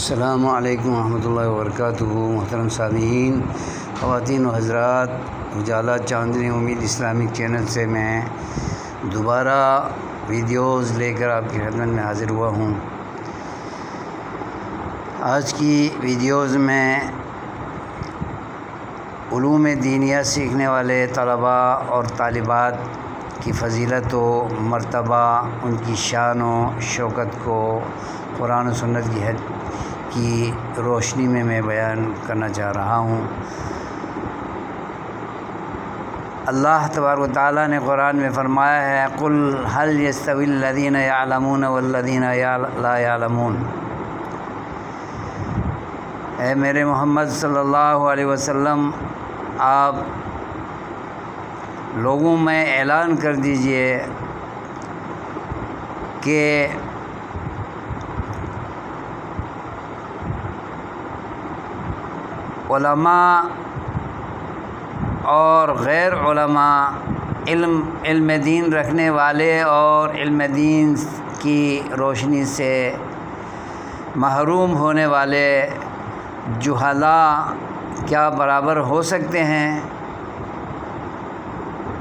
السلام علیکم ورحمۃ اللہ وبرکاتہ۔ محترم سامعین، خواتین و حضرات، اجالا چاندنی امید اسلامک چینل سے میں دوبارہ ویڈیوز لے کر آپ کی خدمت میں حاضر ہوا ہوں۔ آج کی ویڈیوز میں علوم دینیہ سیکھنے والے طلباء اور طالبات کی فضیلت و مرتبہ، ان کی شان و شوکت کو قرآن و سنت کی روشنی میں بیان کرنا چاہ رہا ہوں۔ اللہ تبارک و تعالیٰ نے قرآن میں فرمایا ہے، قُلْ هَلْ يَسْتَوِي الَّذِينَ يَعْلَمُونَ وَالَّذِينَ لَا يَعْلَمُونَ۔ اے میرے محمد صلی اللہ علیہ وسلم، آپ لوگوں میں اعلان کر دیجئے کہ علماء اور غیر علماء، علم دین رکھنے والے اور علم دین کی روشنی سے محروم ہونے والے جہلاء کیا برابر ہو سکتے ہیں؟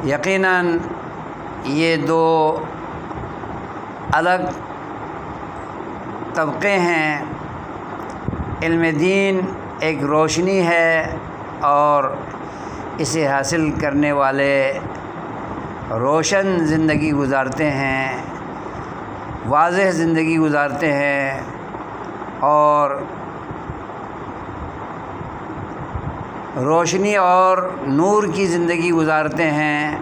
یقیناً یہ دو الگ طبقے ہیں۔ علم دین ایک روشنی ہے اور اسے حاصل کرنے والے روشن زندگی گزارتے ہیں، واضح زندگی گزارتے ہیں اور روشنی اور نور کی زندگی گزارتے ہیں۔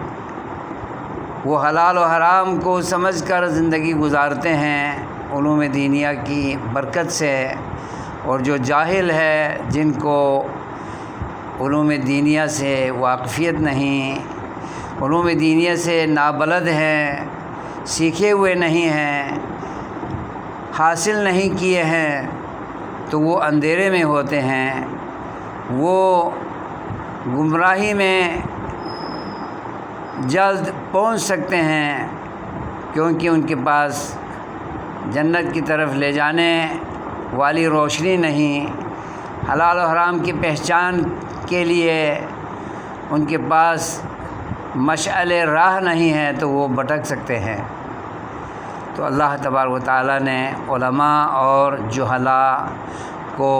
وہ حلال و حرام کو سمجھ کر زندگی گزارتے ہیں علوم دینیہ کی برکت سے، اور جو جاہل ہے، جن کو علوم دینیہ سے واقفیت نہیں، علوم دینیہ سے نابلد ہیں، سیکھے ہوئے نہیں ہیں، حاصل نہیں کیے ہیں، تو وہ اندھیرے میں ہوتے ہیں، وہ گمراہی میں جلد پہنچ سکتے ہیں، کیونکہ ان کے پاس جنت کی طرف لے جانے والی روشنی نہیں، حلال و حرام کی پہچان کے لیے ان کے پاس مشعل راہ نہیں ہے، تو وہ بھٹک سکتے ہیں۔ تو اللہ تبارک و تعالیٰ نے علماء اور جہلاء کو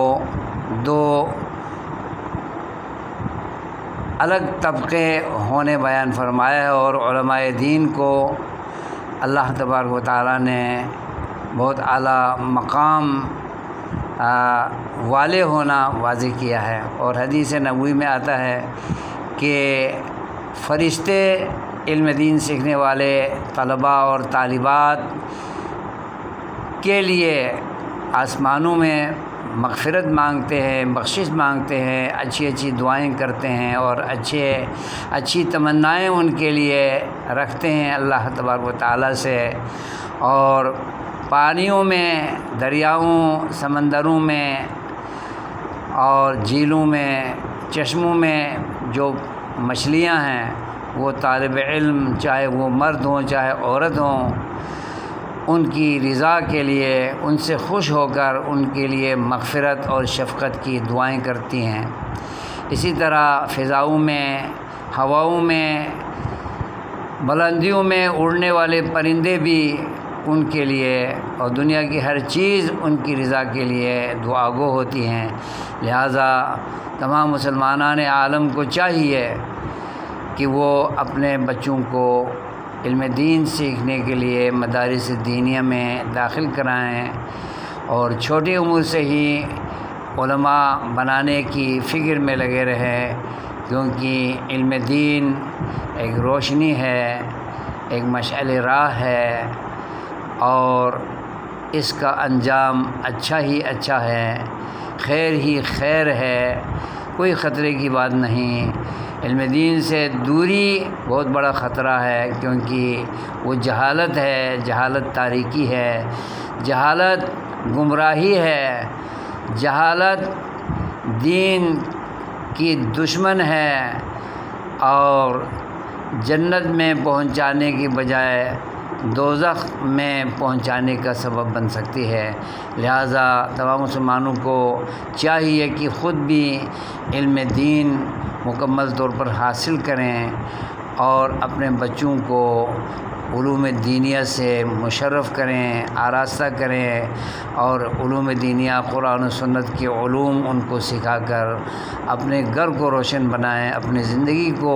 دو الگ طبقے ہونے بیان فرمایا ہے، اور علماء دین کو اللہ تبارک و تعالیٰ نے بہت اعلیٰ مقام والے ہونا واضح کیا ہے۔ اور حدیث نبوی میں آتا ہے کہ فرشتے علم دین سیکھنے والے طلباء اور طالبات کے لیے آسمانوں میں مغفرت مانگتے ہیں، بخشش مانگتے ہیں، اچھی اچھی دعائیں کرتے ہیں اور اچھی تمنائیں ان کے لیے رکھتے ہیں اللہ تبارک و تعالیٰ سے۔ اور پانیوں میں، دریاؤں، سمندروں میں اور جھیلوں میں، چشموں میں جو مچھلیاں ہیں، وہ طالب علم، چاہے وہ مرد ہوں چاہے عورت ہوں، ان کی رضا کے لیے، ان سے خوش ہو کر ان کے لیے مغفرت اور شفقت کی دعائیں کرتی ہیں۔ اسی طرح فضاؤں میں، ہواؤں میں، بلندیوں میں اڑنے والے پرندے بھی ان کے لیے، اور دنیا کی ہر چیز ان کی رضا کے لیے دعا گو ہوتی ہیں۔ لہٰذا تمام مسلمانان عالم کو چاہیے کہ وہ اپنے بچوں کو علم دین سیکھنے کے لیے مدارس دینیہ میں داخل کرائیں، اور چھوٹی عمر سے ہی علماء بنانے کی فکر میں لگے رہیں، کیونکہ علم دین ایک روشنی ہے، ایک مشعل راہ ہے، اور اس کا انجام اچھا ہی اچھا ہے، خیر ہی خیر ہے، کوئی خطرے کی بات نہیں۔ علم دین سے دوری بہت بڑا خطرہ ہے، کیونکہ وہ جہالت ہے، جہالت تاریکی ہے، جہالت گمراہی ہے، جہالت دین کی دشمن ہے، اور جنت میں پہنچانے کی بجائے دوزخ میں پہنچانے کا سبب بن سکتی ہے۔ لہٰذا تمام مسلمانوں کو چاہیے کہ خود بھی علم دین مکمل طور پر حاصل کریں اور اپنے بچوں کو علوم دینیہ سے مشرف کریں، آراستہ کریں، اور علوم دینیہ قرآن و سنت کے علوم ان کو سکھا کر اپنے گھر کو روشن بنائیں، اپنی زندگی کو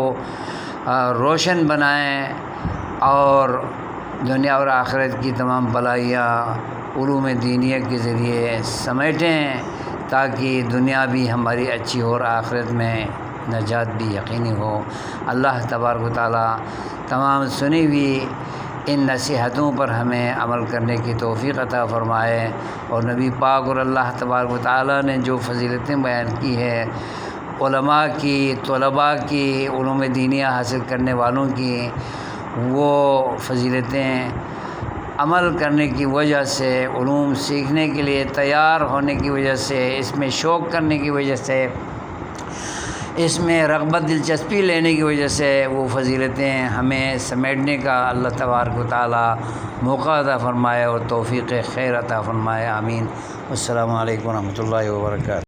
روشن بنائیں، اور دنیا اور آخرت کی تمام بلائیاں علوم دینیہ کے ذریعے سمیٹیں، تاکہ دنیا بھی ہماری اچھی ہو اور آخرت میں نجات بھی یقینی ہو۔ اللہ تبارک و تعالیٰ تمام سنی ہوئی ان نصیحتوں پر ہمیں عمل کرنے کی توفیق عطا فرمائے، اور نبی پاک اور اللہ تبارک و تعالیٰ نے جو فضیلتیں بیان کی ہے علماء کی، طلباء کی، علوم دینیہ حاصل کرنے والوں کی، وہ فضیلتیں عمل کرنے کی وجہ سے، علوم سیکھنے کے لیے تیار ہونے کی وجہ سے، اس میں شوق کرنے کی وجہ سے، اس میں رغبت دلچسپی لینے کی وجہ سے وہ فضیلتیں ہمیں سمیٹنے کا اللہ تبارک و تعالیٰ موقع عطا فرمائے اور توفیق خیر عطا فرمائے۔ آمین۔ السلام علیکم ورحمۃ اللہ وبرکاتہ۔